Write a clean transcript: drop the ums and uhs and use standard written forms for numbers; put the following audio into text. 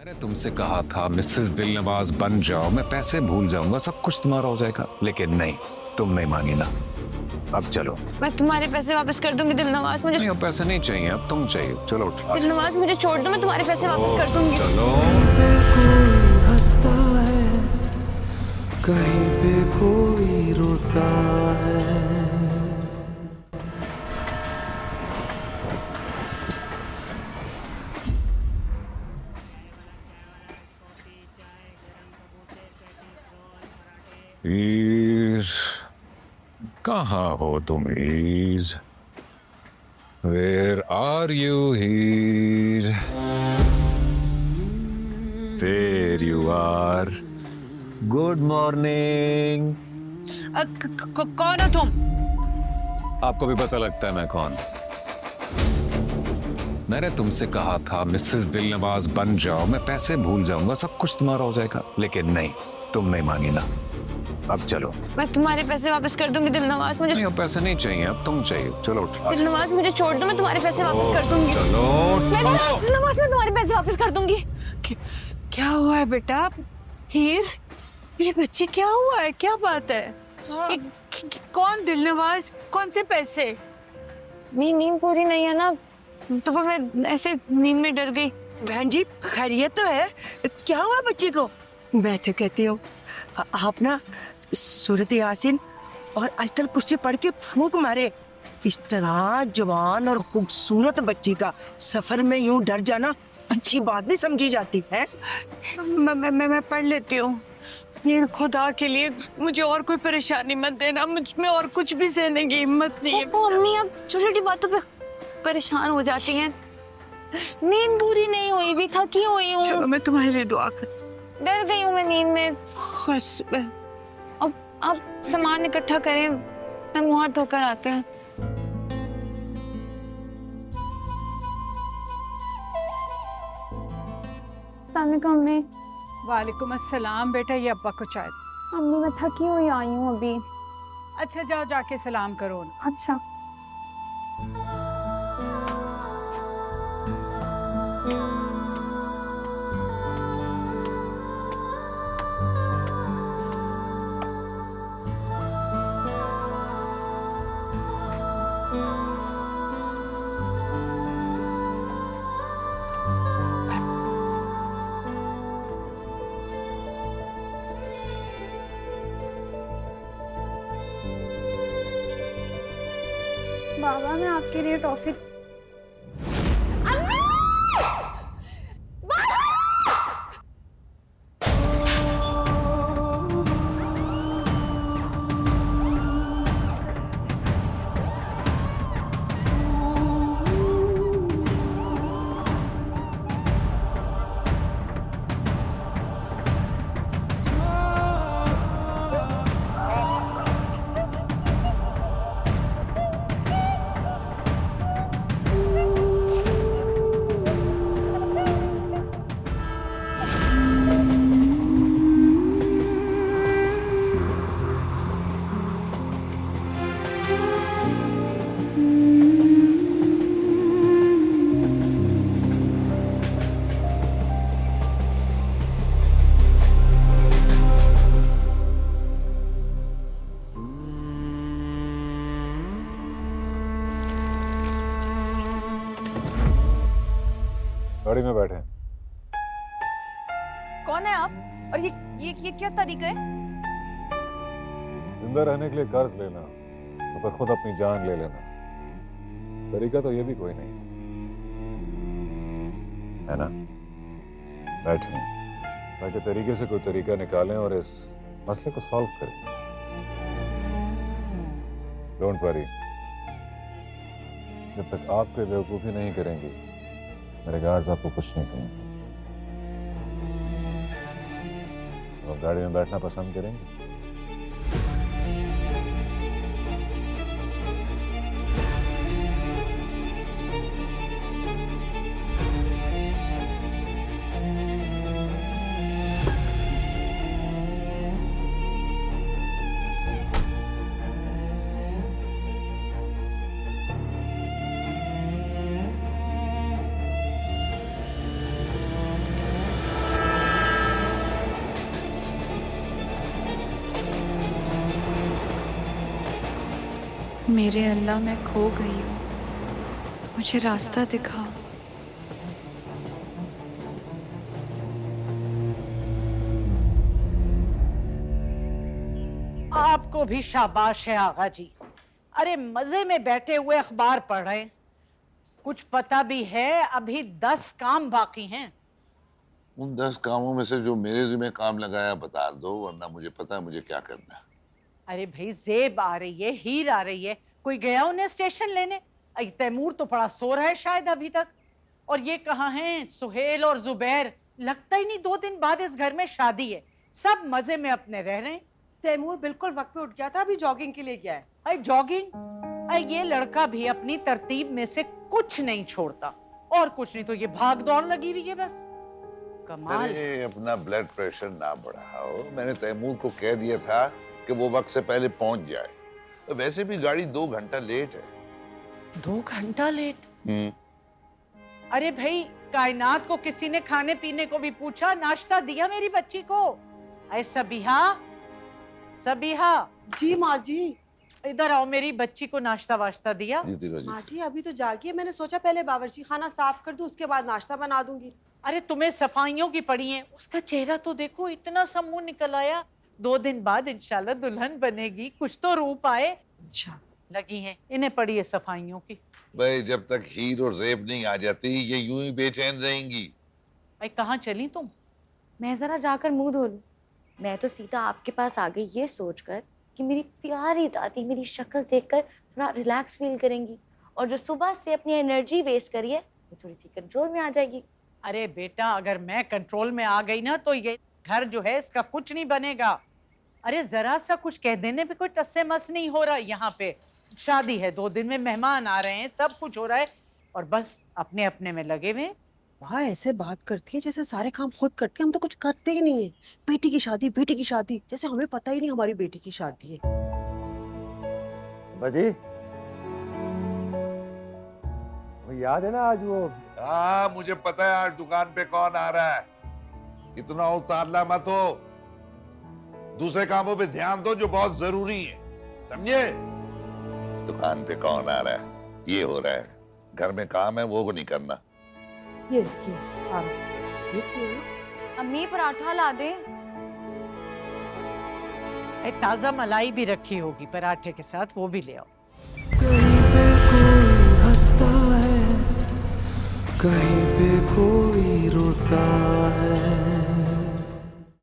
मैंने तुमसे कहा था मिसेस दिलनवाज बन जाओ, मैं पैसे भूल जाऊंगा, सब कुछ तुम्हारा हो जाएगा। लेकिन नहीं, तुम नहीं मानी ना। अब चलो। मैं तुम्हारे पैसे वापस कर दूंगी दिलनवाज। मुझे नहीं, अब पैसे नहीं चाहिए, अब तुम चाहिए। चलो उठो। दिलनवाज मुझे छोड़ दो, मैं तुम्हारे पैसे वापस कर दूंगी। चलो। कोई हंसता है, कहीं पे कोई रोता है। हीर, कहाँ हो तुम हीर? Where are you Heer? There you are. Good morning. कौन हो तुम? आपको भी पता लगता है मैं कौन? मैंने तुमसे कहा था मिसेस दिलनवाज बन जाओ, मैं पैसे भूल जाऊंगा, सब कुछ तुम्हारा हो जाएगा। लेकिन नहीं, तुम नहीं मानी ना। अब चलो। मैं तुम्हारे पैसे वापस कर दूंगी दिलनवाज। मुझे नहीं, अब पैसे नहीं चाहिए, अब तुम चाहिए। चलो उठो। दिलनवाज मुझे छोड़ दो, मैं तुम्हारे पैसे वापस कर दूंगी। चलो उठो। दिलनवाज मैं तुम्हारे पैसे वापस कर दूंगी। क्या हुआ है बेटा? हीर, ये बच्चे क्या हुआ है? क्या बात है? कौन दिलनवाज? कौन से पैसे? मेरी नींद पूरी नहीं है ना, तो मैं ऐसे नींद में डर गई। बहन जी, खैरियत तो है? क्या हुआ बच्चे को? मैं तो कहती हूँ आप ना सूरत यासीन और अल्तल कुर्सी पढ़ के फूंक मारे। इस तरह जवान और खूबसूरत बच्ची का सफर में यूं डर जाना अच्छी बात नहीं समझी जाती है। मैं पढ़ लेती हूँ। ये खुदा के लिए मुझे और कोई परेशानी मत देना, मुझ में और कुछ भी सहने की हिम्मत नहीं है। वो अम्मी अब छोटी छोटी बातों पे परेशान हो जाती हैं। नींद पूरी नहीं हुई, भी थकी हुई हूँ। चलो मैं तुम्हारे लिए दुआ कर। डर गई हूँ मैं नींद में। बस अब आप सामान इकट्ठा करें, मैं मुंह हाथ धोकर आते हैं। सामने का अम्मी। वालेकुम अस्सलाम बेटा, ये अब्बा को चाय। अम्मी मैं थकी हुई आई हूँ अभी। अच्छा जाओ, जाके सलाम करो। अच्छा। बाबा मैं आपके लिए टॉफी। गाड़ी में बैठे। कौन है आप? और ये क्या तरीका है? जिंदा रहने के लिए कर्ज लेना तो फिर खुद अपनी जान ले लेना, तरीका तो ये भी कोई नहीं है ना। बैठे ताकि तरीके से कोई तरीका निकालें और इस मसले को सॉल्व करें। डोंट वरी, जब तक आपके बेवकूफ़ी नहीं करेंगी मेरे गार्ड्स आपको कुछ नहीं करेंगे। और गाड़ी में बैठना पसंद करेंगे? मेरे अल्लाह मैं खो गई हूँ, मुझे रास्ता दिखा। आपको भी शाबाश है आगा जी। अरे मजे में बैठे हुए अखबार पढ़ रहे हैं। कुछ पता भी है अभी 10 काम बाकी हैं। उन 10 कामों में से जो मेरे जिम्मे काम लगाया बता दो, वरना मुझे पता है मुझे क्या करना है। अरे भाई जेब आ रही है, हीर आ रही है, कोई गया उन्हें स्टेशन लेने? तैमूर तो पड़ा सो रहा है शायद अभी तक। और ये कहाँ हैं सुहेल और जुबैर? लगता ही नहीं 2 दिन बाद इस घर में शादी है। सब मजे में अपने रह रहे हैं। तैमूर बिल्कुल वक्त पे उठ गया था, अभी जॉगिंग के लिए गया है। अरे जॉगिंग? अरे ये लड़का भी अपनी तरतीब में से कुछ नहीं छोड़ता, और कुछ नहीं तो ये भाग दौड़ लगी हुई है बस। कमाल। अरे अपना ब्लड प्रेशर ना बढ़ाओ, मैंने तैमूर को कह दिया था कि वो वक्त से पहले पहुंच जाए। वैसे भी गाड़ी 2 घंटा लेट है। 2 घंटा लेट? अरे भाई कायनात को किसी ने खाने पीने को भी पूछा, नाश्ता दिया मेरी बच्ची को? अरे सबीहा, सबीहा। जी माँ जी। इधर आओ, मेरी बच्ची को नाश्ता वाश्ता दिया? माँ जी अभी तो जागी है, मैंने सोचा पहले बावर्ची खाना साफ कर दूं, उसके बाद नाश्ता बना दूंगी। अरे तुम्हें सफाइयों की पड़ी है, उसका चेहरा तो देखो, इतना सा मुंह निकल आया। 2 दिन बाद इंशाल्लाह दुल्हन बनेगी, कुछ तो रूप आए। अच्छा। लगी हैं, इन्हें पड़ी है सफाइयों की। भाई जब तक हीर और जेब नहीं आ जाती ये यूं ही बेचैन रहेंगी। भाई कहाँ चली तुम? मैं जरा जाकर मुंह धो लूं। मैं तो सीधा आपके पास आ गई ये सोचकर कि मेरी प्यारी दादी मेरी शक्ल देखकर थोड़ा रिलैक्स फील करेंगी, और जो सुबह से अपनी एनर्जी वेस्ट करी है वो थोड़ी सी कंट्रोल में आ जाएगी। अरे बेटा अगर मैं कंट्रोल में आ गई ना तो ये घर जो है इसका कुछ नहीं बनेगा। अरे जरा सा कुछ कह देने पे कोई टस्से मस नहीं हो रहा। यहाँ पे शादी है, 2 दिन में मेहमान आ रहे हैं, सब कुछ हो रहा है, और बस अपने अपने में लगे हुए। वहाँ ऐसे बात करती है जैसे सारे काम खुद करती है, हम तो कुछ करते ही नहीं है। बेटी की शादी, बेटी की शादी, जैसे हमें पता ही नहीं हमारी बेटी की शादी है। बाजी, वो याद है ना आज वो? हाँ मुझे पता है आज दुकान पे कौन आ रहा है। इतना उतारला मत हो, दूसरे कामों पे ध्यान दो जो बहुत जरूरी है, समझे? दुकान पे कौन आ रहा है, ये हो रहा है। घर में काम है वो को नहीं करना। ये देखिए सारा, देख रही हो ना? अम्मी पराठा ला दे। ताजा मलाई भी रखी होगी पराठे के साथ, वो भी ले आओ। कहीं पे कोई हंसता है, कहीं पे कोई रोता है।